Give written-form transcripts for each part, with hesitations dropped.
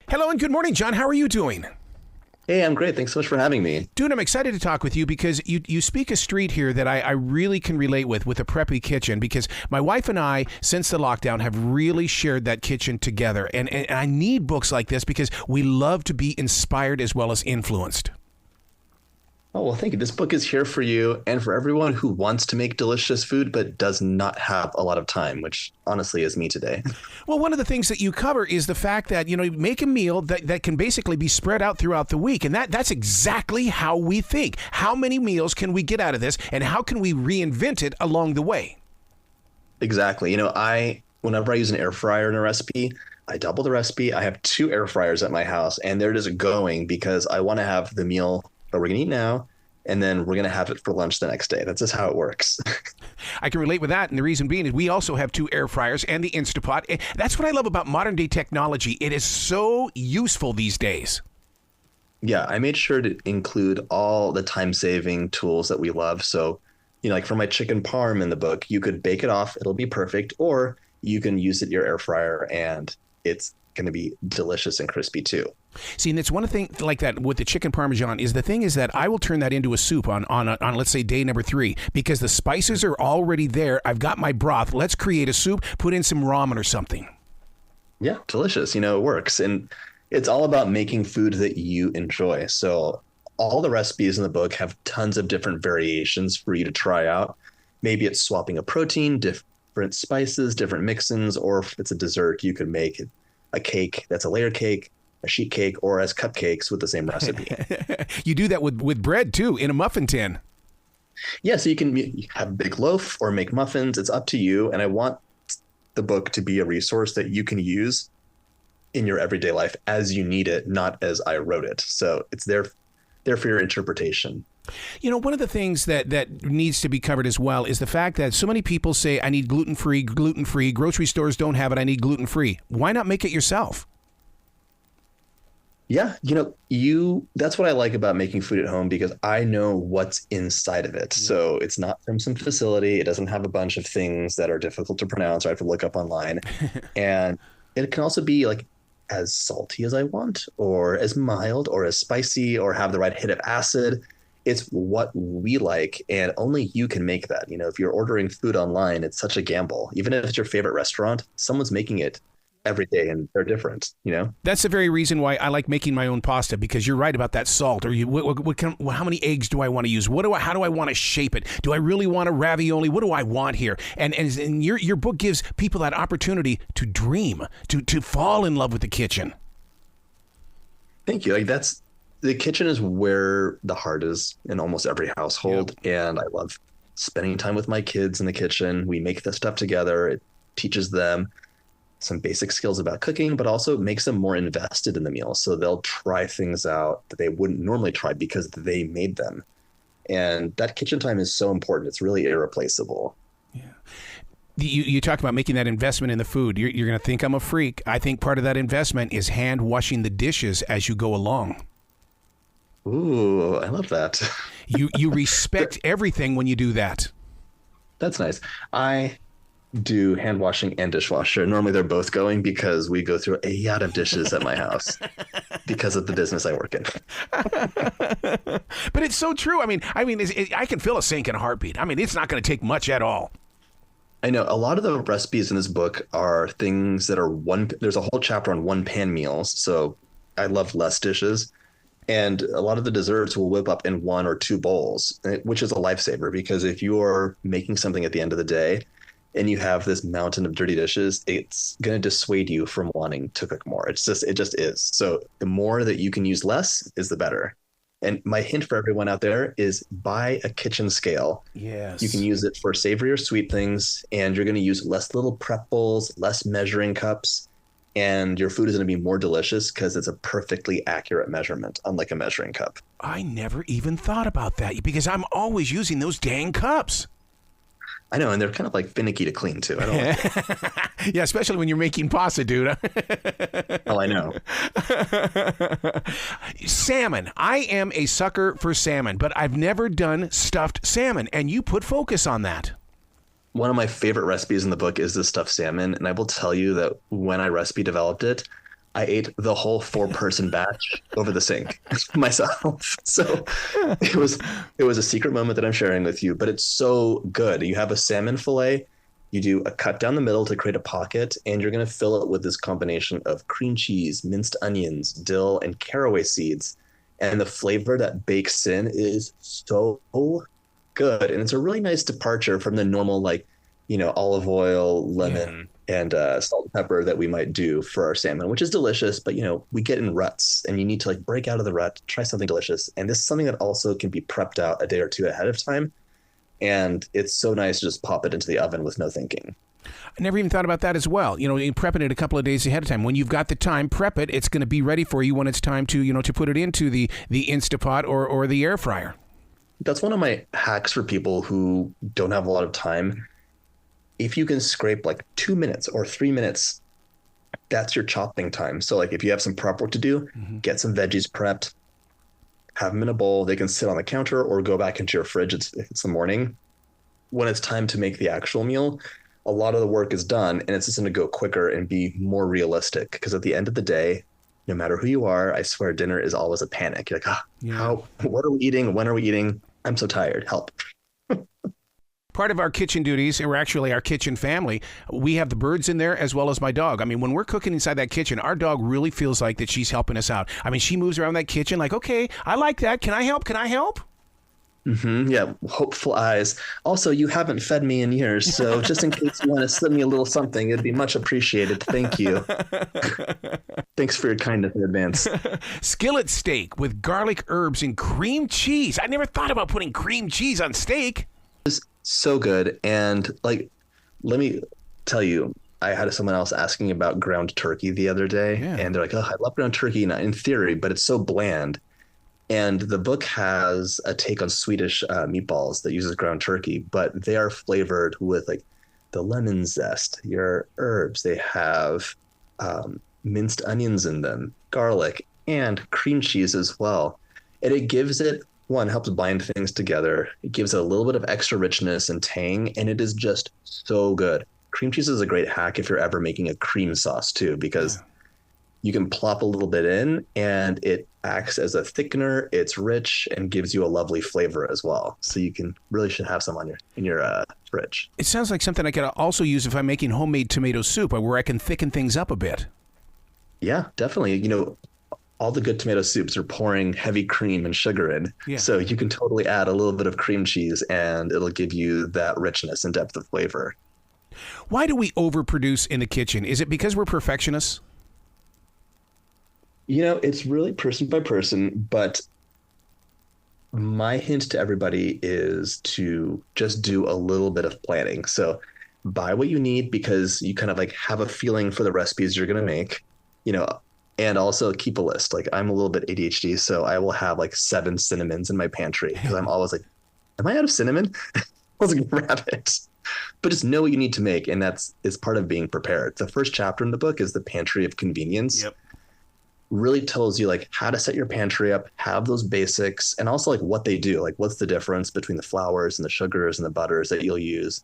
Hello and good morning, John. How are you doing? Hey, I'm great. Thanks so much for having me. Dude, I'm excited to talk with you because you speak a street here that I really can relate with the Preppy Kitchen, because my wife and I, since the lockdown, have really shared that kitchen together. And I need books like this because we love to be inspired as well as influenced. Oh, well, thank you. This book is here for you and for everyone who wants to make delicious food but does not have a lot of time, which honestly is me today. Well, one of the things that you cover is the fact that, you make a meal that can basically be spread out throughout the week. And that's exactly how we think. How many meals can we get out of this, and how can we reinvent it along the way? Exactly. Whenever I use an air fryer in a recipe, I double the recipe. I have 2 air fryers at my house, and they're just going because I want to have the meal that we're going to eat now, and then we're going to have it for lunch the next day. That's just how it works. I can relate with that, and the reason being is we also have 2 air fryers and the Instant PotT. That's what I love about modern day technology. It is so useful these days. Yeah, I made sure to include all the time-saving tools that we love. So, like for my chicken parm in the book, you could bake it off. It'll be perfect. Or you can use it in your air fryer, and it's going to be delicious and crispy too. See, and it's one thing like that with the chicken parmesan is that I will turn that into a soup on let's say day number 3, because the spices are already there. I've got my broth. Let's create a soup, put in some ramen or something. Yeah, delicious. It works. And it's all about making food that you enjoy. So all the recipes in the book have tons of different variations for you to try out. Maybe it's swapping a protein, different spices, different mix-ins, or if it's a dessert, you could make a cake that's a layer cake, a sheet cake, or as cupcakes with the same recipe. You do that with bread too, in a muffin tin. Yeah, so you can have a big loaf or make muffins. It's up to you. And I want the book to be a resource that you can use in your everyday life as you need it, not as I wrote it. So it's there for your interpretation. One of the things that needs to be covered as well is the fact that so many people say, I need gluten-free. Grocery stores don't have it. I need gluten-free. Why not make it yourself? Yeah, that's what I like about making food at home, because I know what's inside of it. So it's not from some facility. It doesn't have a bunch of things that are difficult to pronounce or I have to look up online. And it can also be like as salty as I want, or as mild, or as spicy, or have the right hit of acid. It's what we like, and only you can make that. If you're ordering food online, it's such a gamble. Even if it's your favorite restaurant, someone's making it every day and they're different, That's the very reason why I like making my own pasta, because you're right about that salt. Or how many eggs do I want to use? How do I want to shape it? Do I really want a ravioli? What do I want here? And your book gives people that opportunity to dream, to fall in love with the kitchen. Thank you. The kitchen is where the heart is in almost every household. Yep. And I love spending time with my kids in the kitchen. We make this stuff together. It teaches them some basic skills about cooking, but also makes them more invested in the meal. So they'll try things out that they wouldn't normally try because they made them. And that kitchen time is so important. It's really irreplaceable. Yeah. You talk about making that investment in the food. You're going to think I'm a freak. I think part of that investment is hand washing the dishes as you go along. Ooh, I love that. You respect everything when you do that. That's nice. I do hand washing and dishwasher. Normally they're both going because we go through a yacht of dishes at my house because of the business I work in. But it's so true. I can fill a sink in a heartbeat. It's not going to take much at all. I know a lot of the recipes in this book are things that are there's a whole chapter on one pan meals. So I love less dishes. And a lot of the desserts will whip up in 1 or 2 bowls, which is a lifesaver, because if you're making something at the end of the day and you have this mountain of dirty dishes, it's going to dissuade you from wanting to cook more. It just is. So the more that you can use less is the better. And my hint for everyone out there is buy a kitchen scale. Yes. You can use it for savory or sweet things, and you're going to use less little prep bowls, less measuring cups. And your food is going to be more delicious because it's a perfectly accurate measurement, unlike a measuring cup. I never even thought about that, because I'm always using those dang cups. I know, and they're kind of like finicky to clean too. I don't like Yeah, especially when you're making pasta, dude. Oh, I know. Salmon. I am a sucker for salmon, but I've never done stuffed salmon, and you put focus on that. One of my favorite recipes in the book is the stuffed salmon, and I will tell you that when I recipe developed it, I ate the whole 4-person batch over the sink myself. So it was a secret moment that I'm sharing with you, but it's so good. You have a salmon fillet, you do a cut down the middle to create a pocket, and you're going to fill it with this combination of cream cheese, minced onions, dill, and caraway seeds. And the flavor that bakes in is so good. And it's a really nice departure from the normal, like, olive oil, lemon, and salt and pepper that we might do for our salmon, which is delicious. But, we get in ruts and you need to like break out of the rut, try something delicious. And this is something that also can be prepped out a day or two ahead of time. And it's so nice to just pop it into the oven with no thinking. I never even thought about that as well. Prepping it a couple of days ahead of time. When you've got the time, prep it. It's going to be ready for you when it's time to, to put it into the Instant Pot or the air fryer. That's one of my hacks for people who don't have a lot of time. If you can scrape like 2 minutes or 3 minutes, that's your chopping time. So like if you have some prep work to do, get some veggies prepped, have them in a bowl. They can sit on the counter or go back into your fridge if it's the morning. When it's time to make the actual meal, a lot of the work is done and it's just going to go quicker and be more realistic. Because at the end of the day, no matter who you are, I swear dinner is always a panic. You're like, what are we eating? When are we eating? I'm so tired. Help. Part of our kitchen duties, or actually our kitchen family, we have the birds in there as well as my dog. I mean, when we're cooking inside that kitchen, our dog really feels like that she's helping us out. I mean, she moves around that kitchen like, okay, I like that. Can I help? Can I help? Yeah, hopeful eyes. Also, you haven't fed me in years, so just in case you want to slip me a little something, it'd be much appreciated. Thank you. Thanks for your kindness in advance. Skillet steak with garlic, herbs, and cream cheese. I never thought about putting cream cheese on steak. It's so good. And like, let me tell you, I had someone else asking about ground turkey the other day, and they're like, oh, I love ground turkey in theory, but it's so bland. And the book has a take on Swedish meatballs that uses ground turkey, but they are flavored with like the lemon zest, your herbs. They have minced onions in them, garlic, and cream cheese as well. And it gives it, one, helps bind things together. It gives it a little bit of extra richness and tang, and it is just so good. Cream cheese is a great hack if you're ever making a cream sauce too, because you can plop a little bit in and it acts as a thickener. It's rich and gives you a lovely flavor as well. So you can really should have some on in your fridge. It sounds like something I could also use if I'm making homemade tomato soup, where I can thicken things up a bit. Yeah, definitely. All the good tomato soups are pouring heavy cream and sugar in. Yeah. So you can totally add a little bit of cream cheese and it'll give you that richness and depth of flavor. Why do we overproduce in the kitchen? Is it because we're perfectionists? It's really person by person, but my hint to everybody is to just do a little bit of planning. So buy what you need because you kind of like have a feeling for the recipes you're going to make, and also keep a list. Like I'm a little bit ADHD, so I will have like 7 cinnamons in my pantry because I'm always like, am I out of cinnamon? Let's grab it. But just know what you need to make. And it's part of being prepared. The first chapter in the book is the pantry of convenience. Yep. Really tells you like how to set your pantry up, have those basics, and also like what they do, like what's the difference between the flours and the sugars and the butters that you'll use.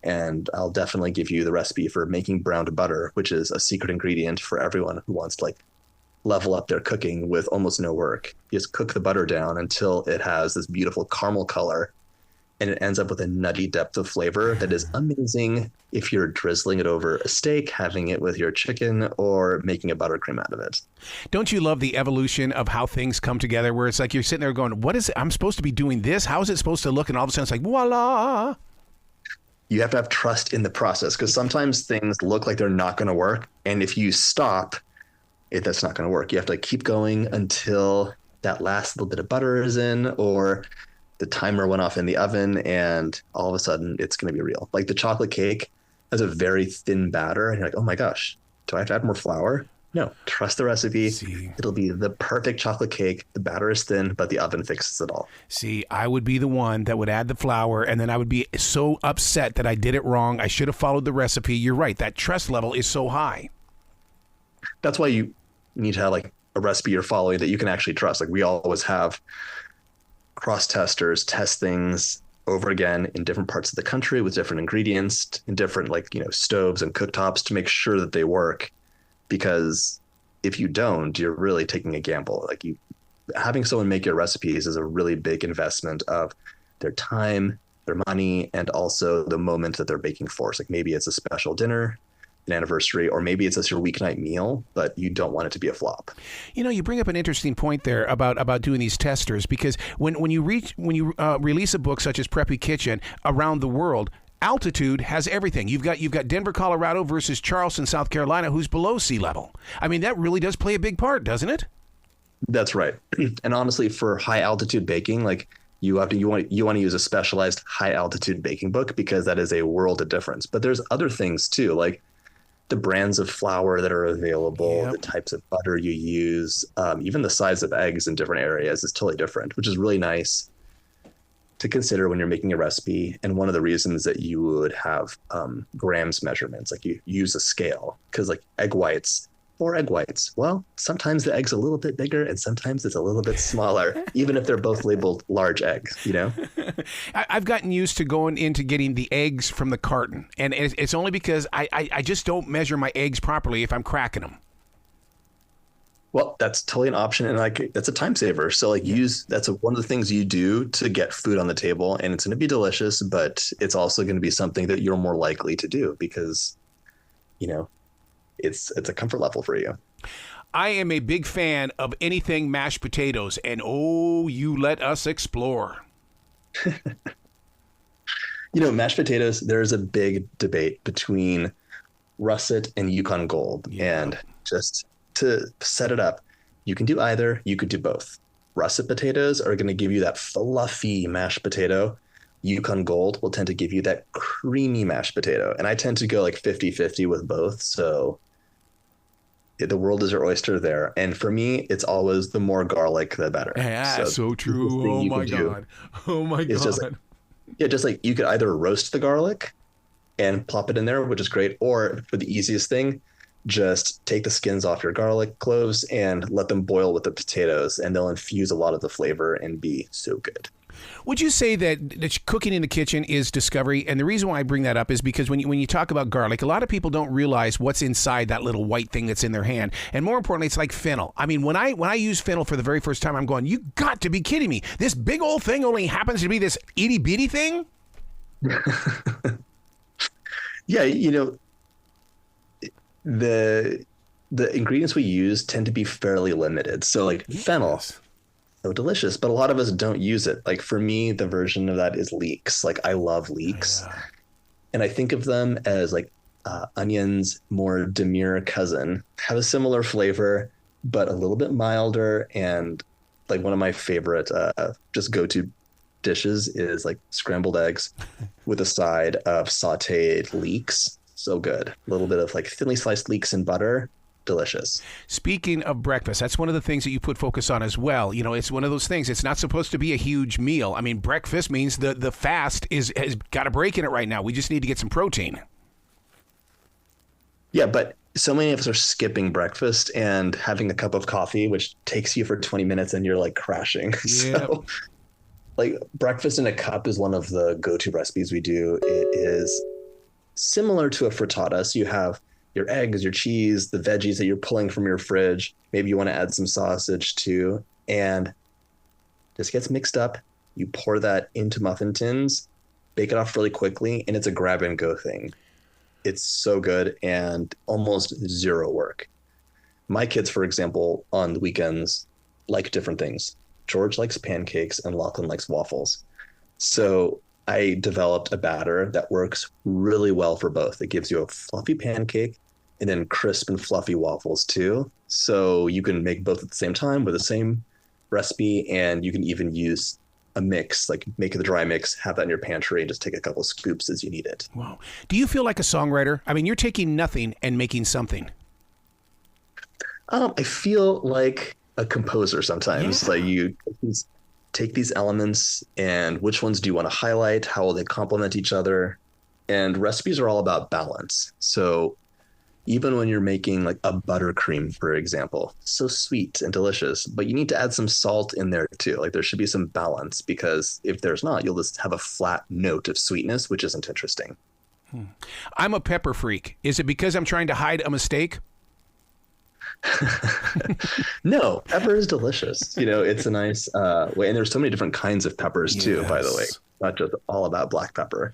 And I'll definitely give you the recipe for making browned butter, which is a secret ingredient for everyone who wants to like level up their cooking with almost no work. You just cook the butter down until it has this beautiful caramel color, and it ends up with a nutty depth of flavor that is amazing if you're drizzling it over a steak, having it with your chicken, or making a buttercream out of it. Don't you love the evolution of how things come together, where it's like you're sitting there going, what is it? I'm supposed to be doing this? How is it supposed to look? And all of a sudden it's like, voila. You have to have trust in the process because sometimes things look like they're not going to work. And if you stop, that's not going to work. You have to keep going until that last little bit of butter is in, or the timer went off in the oven, and all of a sudden it's going to be real. Like the chocolate cake has a very thin batter, and you're like, oh my gosh, do I have to add more flour? No, trust the recipe. It'll be the perfect chocolate cake. The batter is thin, but the oven fixes it all. See, I would be the one that would add the flour, and then I would be so upset that I did it wrong. I should have followed the recipe. You're right. That trust level is so high. That's why you need to have like a recipe you're following that you can actually trust. Like we always have cross testers test things over again in different parts of the country with different ingredients in different stoves and cooktops to make sure that they work, because if you don't, you're really taking a gamble. Like having someone make your recipes is a really big investment of their time, their money, and also the moment that they're baking for. So like maybe it's a special dinner, an anniversary, or maybe it's just your weeknight meal, but you don't want it to be a flop. You know, you bring up an interesting point there about doing these testers, because when you release a book such as Preppy Kitchen around the world, altitude has everything. You've got Denver, Colorado versus Charleston, South Carolina, who's below sea level. I mean, that really does play a big part, doesn't it? That's right. And honestly, for high altitude baking, like you want to use a specialized high altitude baking book, because that is a world of difference. But there's other things too, like the brands of flour that are available, the types of butter you use, even the size of eggs in different areas is totally different, which is really nice to consider when you're making a recipe. And one of the reasons that you would have grams measurements, like you use a scale, because like 4 egg whites. Well, sometimes the egg's a little bit bigger and sometimes it's a little bit smaller, even if they're both labeled large eggs, you know? I've gotten used to going into getting the eggs from the carton, and it's only because I just don't measure my eggs properly if I'm cracking them. Well, that's totally an option, and like that's a time saver. So like that's one of the things you do to get food on the table, and it's going to be delicious, but it's also going to be something that you're more likely to do because, you know, it's a comfort level for you. I am a big fan of anything mashed potatoes, and you let us explore. You know, mashed potatoes, there's a big debate between russet and Yukon Gold. Yeah. And just to set it up, you can do either, you could do both. Russet potatoes are going to give you that fluffy mashed potato. Yukon Gold will tend to give you that creamy mashed potato. And I tend to go like 50-50 with both. So the world is your oyster there. And for me, it's always the more garlic, the better. Yeah, so true. Oh my God. Oh my God. Just like you could either roast the garlic and plop it in there, which is great. Or for the easiest thing, just take the skins off your garlic cloves and let them boil with the potatoes, and they'll infuse a lot of the flavor and be so good. Would you say that cooking in the kitchen is discovery? And the reason why I bring that up is because when you talk about garlic, a lot of people don't realize what's inside that little white thing that's in their hand. And more importantly, it's like fennel. I mean, when I use fennel for the very first time, I'm going, you got to be kidding me. This big old thing only happens to be this itty bitty thing? Yeah, you know, the ingredients we use tend to be fairly limited. So like fennel, so delicious, but a lot of us don't use it. Like for me, the version of that is leeks. Like I love leeks. Oh, yeah. And I think of them as like onions, more demure cousin, have a similar flavor, but a little bit milder. And like one of my favorite just go-to dishes is like scrambled eggs with a side of sauteed leeks. So good. A little bit of like thinly sliced leeks in butter. Delicious. Speaking of breakfast, that's one of the things that you put focus on as well. You know, it's one of those things. It's not supposed to be a huge meal. I mean, breakfast means the fast has got a break in it right now. We just need to get some protein. Yeah, but so many of us are skipping breakfast and having a cup of coffee, which takes you for 20 minutes and you're like crashing. Yep. So like breakfast in a cup is one of the go-to recipes we do. It is similar to a frittata. So you have your eggs, your cheese, the veggies that you're pulling from your fridge. Maybe you want to add some sausage too. And this gets mixed up. You pour that into muffin tins, bake it off really quickly, and it's a grab and go thing. It's so good and almost zero work. My kids, for example, on the weekends like different things. George likes pancakes and Lachlan likes waffles. So I developed a batter that works really well for both. It gives you a fluffy pancake and then crisp and fluffy waffles too. So you can make both at the same time with the same recipe, and you can even use a mix, like make the dry mix, have that in your pantry, and just take a couple scoops as you need it. Wow. Do you feel like a songwriter? I mean, you're taking nothing and making something. I feel like a composer sometimes. Yeah. Like you take these elements and which ones do you want to highlight? How will they complement each other? And recipes are all about balance. So even when you're making like a buttercream, for example, so sweet and delicious, but you need to add some salt in there too. Like there should be some balance, because if there's not, you'll just have a flat note of sweetness, which isn't interesting. I'm a pepper freak. Is it because I'm trying to hide a mistake? No, pepper is delicious. It's a nice way. And there's so many different kinds of peppers too, by the way, Yes. not just all about black pepper.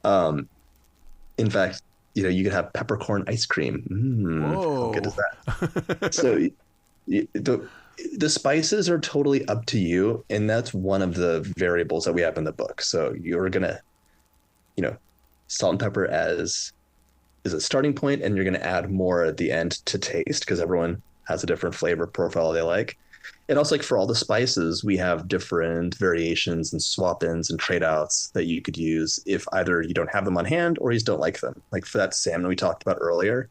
Um, in fact, you can have peppercorn ice cream. How good is Whoa. that? So the spices are totally up to you, and that's one of the variables that we have in the book. So you're gonna, you know, salt and pepper as is a starting point, and you're gonna add more at the end to taste because everyone has a different flavor profile they like. And also, like for all the spices, we have different variations and swap-ins and trade-outs that you could use if either you don't have them on hand or you just don't like them. Like for that salmon we talked about earlier,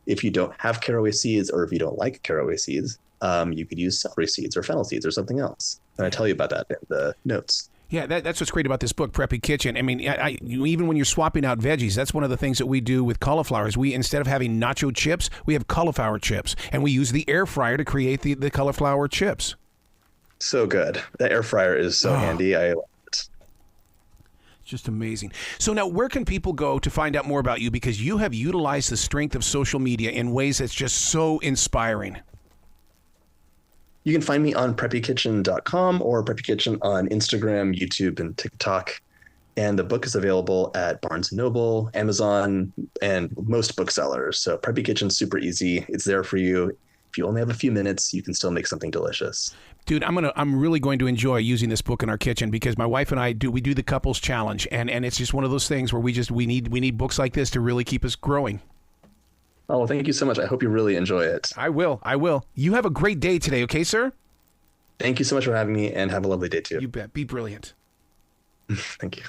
if you don't have caraway seeds or if you don't like caraway seeds, you could use celery seeds or fennel seeds or something else. And I tell you about that in the notes. Yeah, that's what's great about this book, Preppy Kitchen. I mean, even when you're swapping out veggies, that's one of the things that we do with cauliflower is we, instead of having nacho chips, we have cauliflower chips. And we use the air fryer to create the cauliflower chips. So good. The air fryer is so handy. I love it. Just amazing. So now where can people go to find out more about you? Because you have utilized the strength of social media in ways that's just so inspiring. You can find me on preppykitchen.com or Preppy Kitchen on Instagram, YouTube, and TikTok. And the book is available at Barnes & Noble, Amazon, and most booksellers. So Preppy Kitchen Super Easy. It's there for you. If you only have a few minutes, you can still make something delicious. Dude, I'm really going to enjoy using this book in our kitchen because my wife and I do the couples challenge, and it's just one of those things where we need books like this to really keep us growing. Oh, well, thank you so much. I hope you really enjoy it. I will. You have a great day today, okay, sir? Thank you so much for having me, and have a lovely day too. You bet. Be brilliant. Thank you.